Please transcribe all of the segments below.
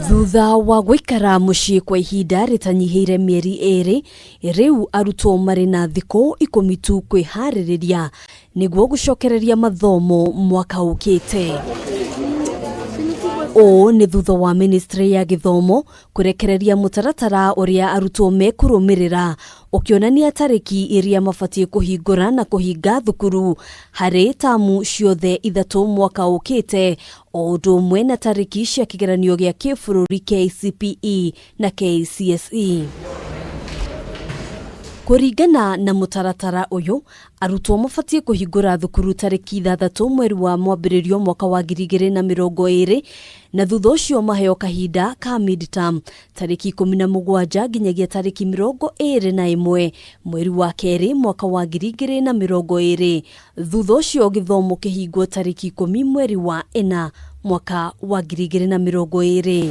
Thutha wa guikara mucii kwa ihinda ritanyihiire mieri eri, riu arutwo mari na thiko 10 tu kwihariria niguo gucokereria mathomo mwaka ukite. O ni thutha wa Ministry ya Githomo kurekereria mutaratara uria arutwo mekurumirira ukionania tariki iria mabatie kuhingura na kuhinga thukuru hari tamu ciothe ithatu mwaka ukite, o undu umwe na tariki cia kigeranio gia kibũrũri KCPE na KCSE. Kuringana na mutaratara uyu, arutwo mabatie kuhingura thukuru tariki 6 mweri wa mwambĩrĩrio mwaka wa 2020 na thutha ucio maheo kahinda ka midterm tariki 17 nginyagia tariki 21 mweri wa keri mwaka wa 2020. Thutha ucio githomo kihingwo tariki 10 mweri wa 4 mwaka wa 2020.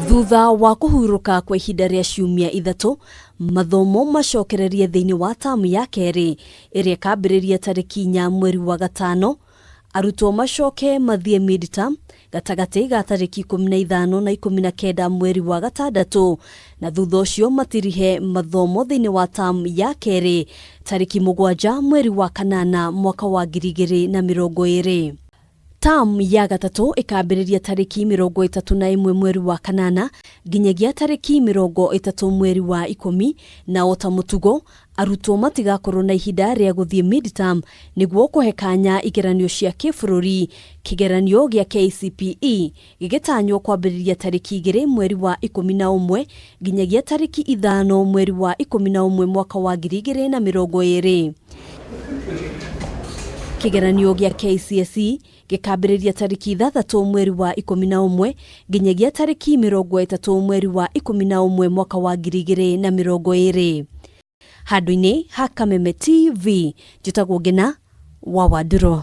Thutha wa kuhuruka kwa ihinda ria ciumia 3, mathomo macokererie thiini wa tamu ya keri iria kambĩrĩria tariki 4 mweri wa 5. Arutwo macoke mathie midterm gatagati ga tariki 15 na 19 mweri wa 6, na thutha ucio matirihe mathomo thiini wa tamu ya keri tariki 7 mweri wa 8 mwaka wa 2020. Tamu ya gatatu ikambĩrĩria tariki 31 mweri wa 8 nginyagia tariki 30 mweri wa 10, na ota mutugo arutwo matigakorwo na ihinda ria guthie midterm niguo kuhe kanya igeranio cia kibũrũri. Kigeranio gia KCPE gigitanywo kwambĩrĩria tariki 2 mweri wa 11 nginyagia tariki 5 mweri wa 11 mwaka wa 2020. Kigeranio gia KCSE gikambĩrĩria tariki 3 mweri wa 11 nginyagia tariki 30 mweri wa 11 mwaka wa 2020. Handũ-inĩ ha Kameme TV, njĩtagwo Ngina wa Wanduro.